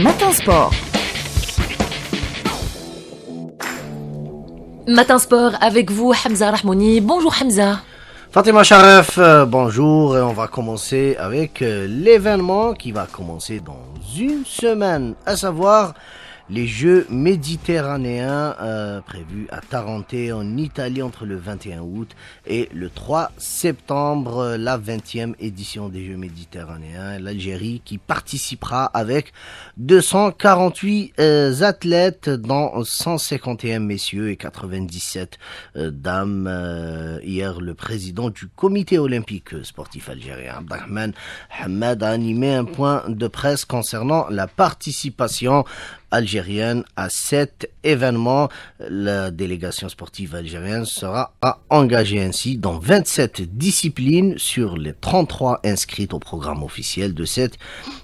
Matin Sport. Matin Sport avec vous, Hamza Rahmouni. Bonjour Hamza. Fatima Sharef, bonjour. Et on va commencer avec l'événement qui va commencer dans une semaine, à savoir les Jeux méditerranéens prévus à Tarente en Italie entre le 21 août et le 3 septembre, la 20e édition des Jeux méditerranéens. L'Algérie qui participera avec 248 athlètes, dont 151 messieurs et 97 dames. Hier, le président du comité olympique sportif algérien, Abdelrahman Hamad, a animé un point de presse concernant la participation algérienne à cet événement. La délégation sportive algérienne sera engagée ainsi dans 27 disciplines sur les 33 inscrites au programme officiel de cette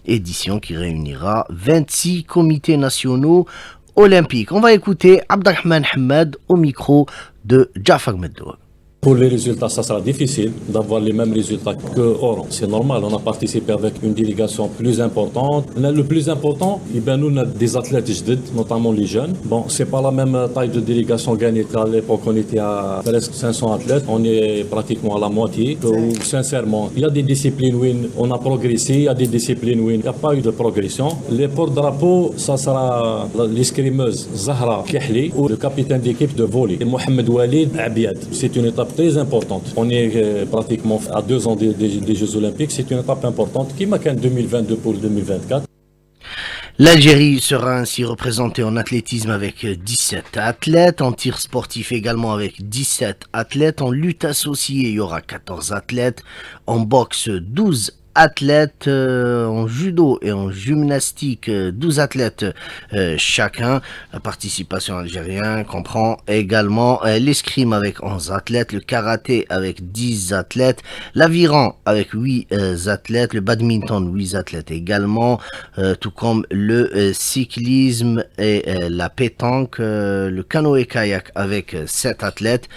édition qui réunira 26 comités nationaux olympiques. On va écouter Abdelrahman Hamad au micro de Jafar Meddoua. Pour les résultats, ça sera difficile d'avoir les mêmes résultats que Oran. C'est normal, on a participé avec une délégation plus importante. Le plus important, nous avons des athlètes jeunes, notamment les jeunes. Bon, c'est pas la même taille de délégation gagnée qu'à l'époque, on était à presque 500 athlètes. On est pratiquement à la moitié. Sincèrement, il y a des disciplines où on a progressé, il y a des disciplines où il n'y a pas eu de progression. Les porte-drapeaux, ça sera l'escrimeuses Zahra Kihli ou le capitaine d'équipe de volley, Mohamed Walid Abiad. C'est une étape très importante. On est pratiquement à 2 ans des Jeux Olympiques. C'est une étape importante qui marque en 2022 pour 2024. L'Algérie sera ainsi représentée en athlétisme avec 17 athlètes, en tir sportif également avec 17 athlètes, en lutte associée il y aura 14 athlètes, en boxe 12 athlètes, en judo et en gymnastique 12 athlètes chacun. La participation algérienne comprend également l'escrime avec 11 athlètes, le karaté avec 10 athlètes, l'aviron avec 8 athlètes, le badminton 8 athlètes également, tout comme le cyclisme et la pétanque, le canoë-kayak avec 7 athlètes.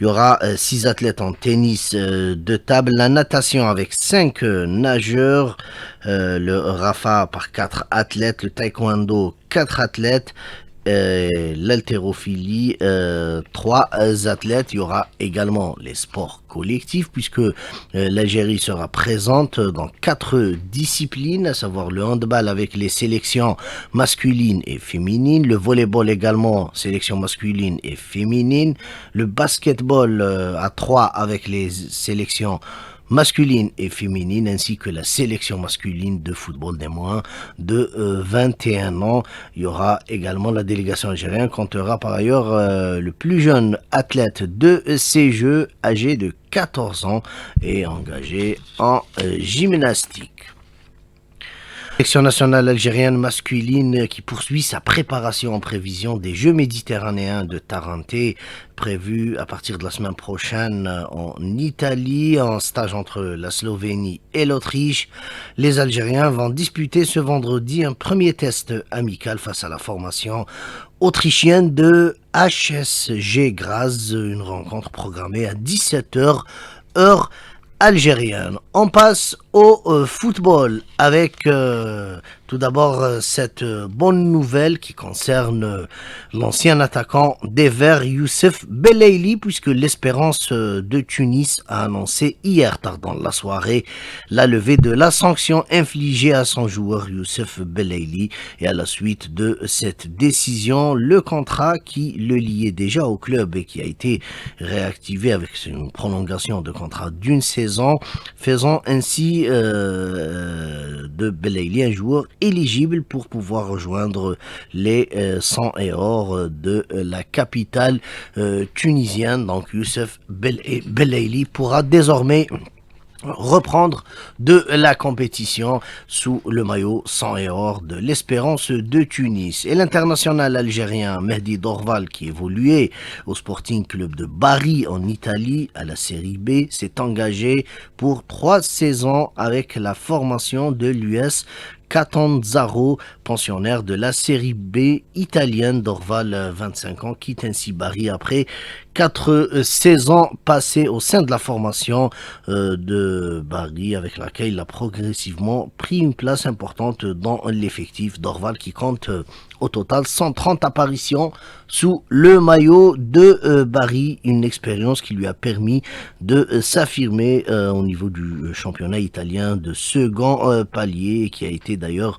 Il y aura 6 athlètes en tennis de table, la natation avec 5 nageurs, le Rafa par 4 athlètes, le taekwondo 4 athlètes, l'haltérophilie 3 athlètes. Il y aura également les sports collectifs puisque l'Algérie sera présente dans 4 disciplines, à savoir le handball avec les sélections masculines et féminines, le volleyball également sélection masculine et féminine, le basketball à 3 avec les sélections masculine et féminine, ainsi que la sélection masculine de football des moins de 21 ans. Il y aura également la délégation algérienne, comptera par ailleurs le plus jeune athlète de ces Jeux, âgé de 14 ans et engagé en gymnastique. La sélection nationale algérienne masculine qui poursuit sa préparation en prévision des Jeux méditerranéens de Tarente, prévus à partir de la semaine prochaine en Italie, en stage entre la Slovénie et l'Autriche. Les Algériens vont disputer ce vendredi un premier test amical face à la formation autrichienne de HSG Graz, une rencontre programmée à 17h heure algérienne. On passe au football avec tout d'abord cette bonne nouvelle qui concerne l'ancien attaquant des Verts Youssef Belaïli, puisque l'Espérance de Tunis a annoncé hier tard dans la soirée la levée de la sanction infligée à son joueur Youssef Belaïli, et à la suite de cette décision, le contrat qui le liait déjà au club et qui a été réactivé avec une prolongation de contrat d'une saison, faisant ainsi de Belaïli un joueur éligible pour pouvoir rejoindre les 100 et or de la capitale tunisienne. Donc Youssef Belaïli pourra désormais reprendre de la compétition sous le maillot 100 et or de l'Espérance de Tunis. Et l'international algérien Mehdi Dorval, qui évoluait au Sporting Club de Bari en Italie à la série B, s'est engagé pour 3 saisons avec la formation de l'US Catanzaro pensionnaire de la série B italienne. Dorval, 25 ans, quitte ainsi Bari après 4 saisons passées au sein de la formation de Bari, avec laquelle il a progressivement pris une place importante dans l'effectif. Dorval qui compte au total 130 apparitions sous le maillot de Bari, une expérience qui lui a permis de s'affirmer au niveau du championnat italien de second palier, et qui a été d'ailleurs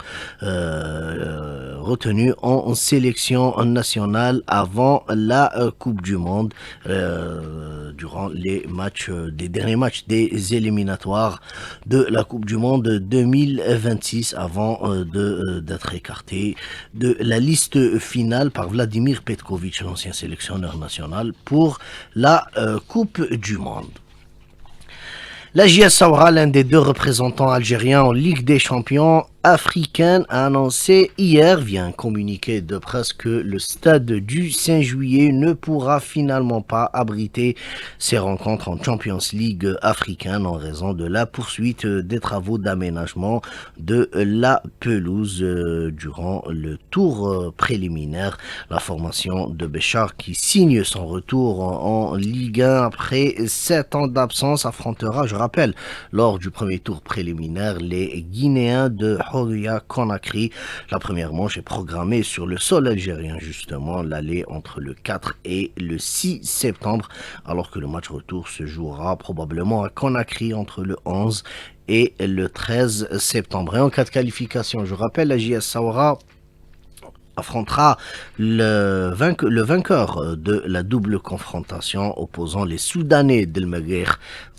retenu en sélection nationale avant la Coupe du Monde durant les derniers matchs des éliminatoires de la Coupe du Monde 2026 avant d'être écarté de la liste finale par Vladimir Petkovic, l'ancien sélectionneur national, pour la Coupe du Monde. La JS Saoura, l'un des 2 représentants algériens en Ligue des champions africaine, a annoncé hier via un communiqué de presse que le stade du 5 juillet ne pourra finalement pas abriter ces rencontres en Champions League africaine en raison de la poursuite des travaux d'aménagement de la pelouse durant le tour préliminaire. La formation de Béchar, qui signe son retour en Ligue 1 après 7 ans d'absence, affrontera, je rappelle, lors du premier tour préliminaire, les Guinéens de Horia Conakry. La première manche est programmée sur le sol algérien, justement, l'aller entre le 4 et le 6 septembre, alors que le match retour se jouera probablement à Conakry entre le 11 et le 13 septembre. Et en cas de qualification, je rappelle, la JS Saoura affrontera le vainqueur de la double confrontation opposant les Soudanais d'El Meguer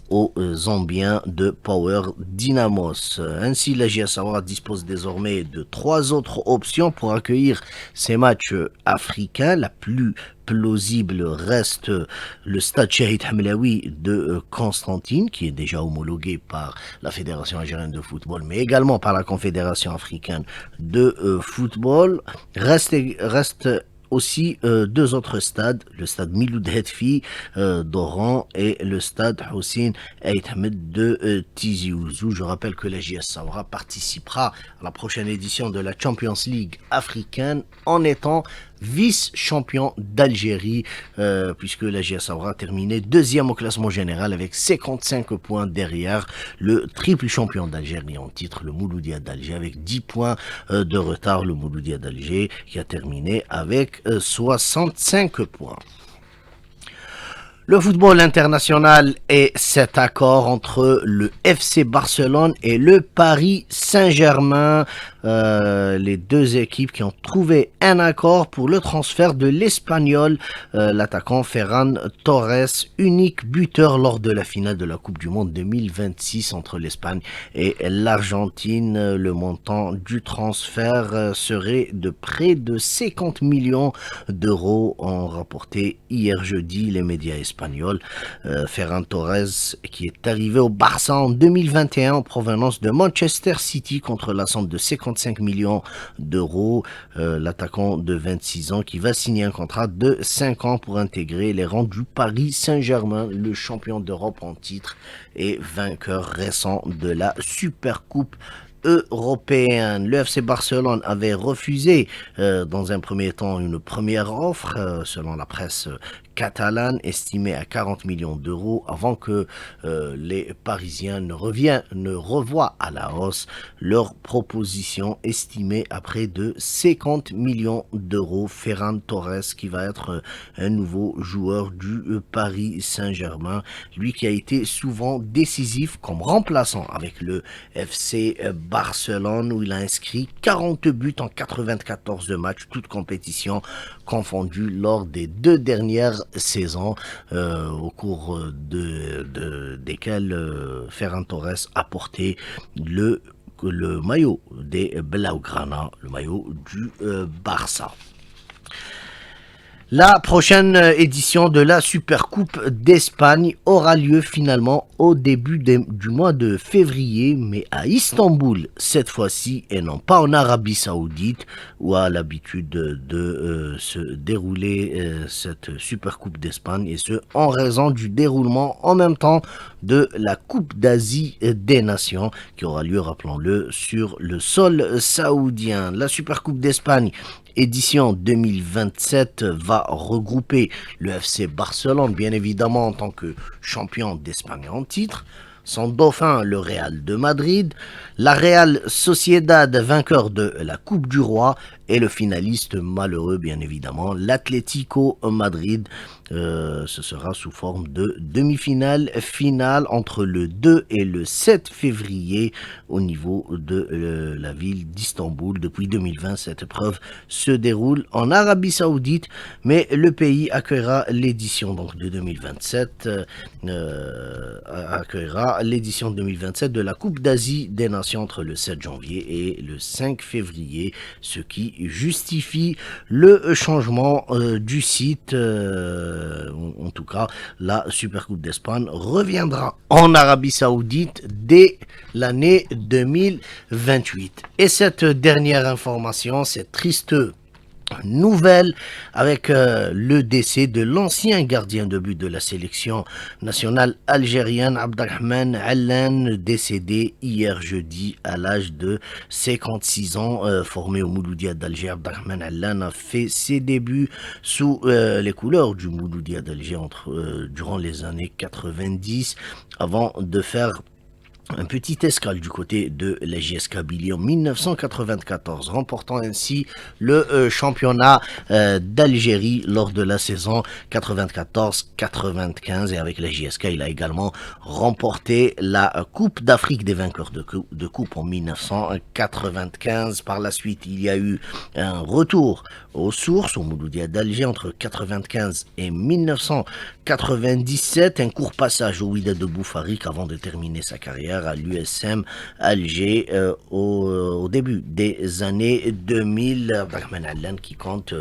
aux Zambiens de Power Dynamos. Ainsi, la JS Saoura dispose désormais de 3 autres options pour accueillir ces matchs africains. La plus plausible reste le stade Shahid Hamlaoui de Constantine, qui est déjà homologué par la Fédération algérienne de football, mais également par la Confédération africaine de football. Reste aussi 2 autres stades, le stade Miloud Hetfi d'Oran et le stade Hussein Aït Ahmed de Tizi Ouzou. Je rappelle que la JS Saoura participera à la prochaine édition de la Champions League africaine en étant vice-champion d'Algérie, puisque la JS Saoura a terminé 2e au classement général avec 55 points derrière le triple champion d'Algérie en titre, le Mouloudia d'Alger, avec 10 points de retard, le Mouloudia d'Alger qui a terminé avec 65 points. Le football international est cet accord entre le FC Barcelone et le Paris Saint-Germain. Les 2 équipes qui ont trouvé un accord pour le transfert de l'Espagnol, l'attaquant Ferran Torres, unique buteur lors de la finale de la Coupe du Monde 2026 entre l'Espagne et l'Argentine. Le montant du transfert serait de près de 50 millions d'euros, ont rapporté hier jeudi les médias espagnols. Ferran Torres, qui est arrivé au Barça en 2021 en provenance de Manchester City contre la somme de 55 millions d'euros, l'attaquant de 26 ans qui va signer un contrat de 5 ans pour intégrer les rangs du Paris Saint-Germain, le champion d'Europe en titre et vainqueur récent de la Supercoupe européenne. Le FC Barcelone avait refusé dans un premier temps une première offre, selon la presse catalane, estimée à 40 millions d'euros, avant que les Parisiens ne revoient à la hausse leur proposition estimée à près de 50 millions d'euros. Ferran Torres, qui va être un nouveau joueur du Paris Saint-Germain, lui qui a été souvent décisif comme remplaçant avec le FC Barcelone, où il a inscrit 40 buts en 94 matchs, toutes compétitions confondues, lors des 2 dernières saisons, au cours desquelles Ferran Torres a porté le maillot des Blaugrana, le maillot du Barça. La prochaine édition de la Supercoupe d'Espagne aura lieu finalement au début du mois de février, mais à Istanbul cette fois-ci, et non pas en Arabie Saoudite, où a l'habitude de se dérouler cette Supercoupe d'Espagne, et ce en raison du déroulement en même temps de la Coupe d'Asie des Nations qui aura lieu, rappelons-le, sur le sol saoudien. La Supercoupe d'Espagne édition 2027 va regrouper le FC Barcelone, bien évidemment en tant que champion d'Espagne en titre, son dauphin le Real de Madrid, la Real Sociedad vainqueur de la Coupe du Roi et le finaliste malheureux bien évidemment l'Atlético Madrid. Ce sera sous forme de demi-finale finale entre le 2 et le 7 février au niveau de la ville d'Istanbul. Depuis 2020, cette épreuve se déroule en Arabie Saoudite, mais le pays accueillera l'édition donc de 2027 accueillera l'édition 2027 de la Coupe d'Asie des Nations entre le 7 janvier et le 5 février, ce qui justifie le changement du site. En tout cas, la Supercoupe d'Espagne reviendra en Arabie Saoudite dès l'année 2028. Et cette dernière information, cette triste nouvelle avec le décès de l'ancien gardien de but de la sélection nationale algérienne Abdelrahman Allan, décédé hier jeudi à l'âge de 56 ans. Formé au Mouloudia d'Alger, Abdelrahman Allan a fait ses débuts sous les couleurs du Mouloudia d'Alger durant les années 90 avant de faire un petit escale du côté de la JS Kabylie en 1994, remportant ainsi le championnat d'Algérie lors de la saison 94-95. Et avec la JSK, il a également remporté la Coupe d'Afrique des vainqueurs de coupe en 1995. Par la suite, il y a eu un retour aux sources au Mouloudia d'Alger entre 95 et 1997, un court passage au Wydad de Boufarik avant de terminer sa carrière à l'USM Alger au début des années 2000. Abdelrahman Allan qui compte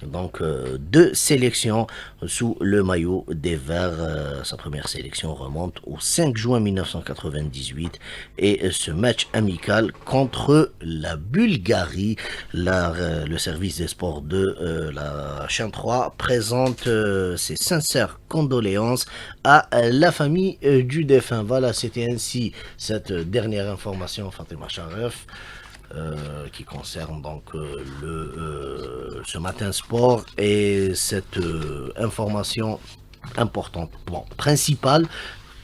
donc deux sélections sous le maillot des Verts. Sa première sélection remonte au 5 juin 1998 et ce match amical contre la Bulgarie. Le service des sports de la chaîne 3 présente ses sincères condoléances à la famille du défunt. Voilà, c'était ainsi cette dernière information, Fatima Sharef. Qui concerne donc ce matin sport et cette information importante, principale,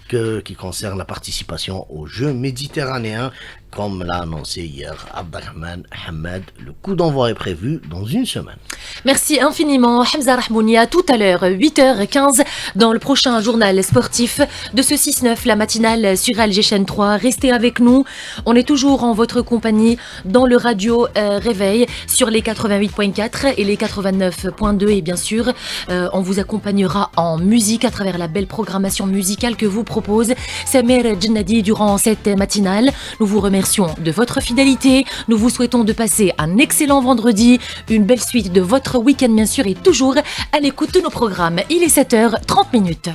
qui concerne la participation aux Jeux méditerranéens. Comme l'a annoncé hier Abdelrahman Hamad, le coup d'envoi est prévu dans une semaine. Merci infiniment Hamza Rahmouni. À tout à l'heure, 8h15, dans le prochain journal sportif de ce 6-9, la matinale sur Alger Chaîne 3. Restez avec nous. On est toujours en votre compagnie dans le radio Réveil sur les 88.4 et les 89.2. Et bien sûr, on vous accompagnera en musique à travers la belle programmation musicale que vous propose Samer Djennadi durant cette matinale. Nous vous remercions de votre fidélité. Nous vous souhaitons de passer un excellent vendredi, une belle suite de votre week-end bien sûr et toujours à l'écoute de nos programmes. Il est 7h30.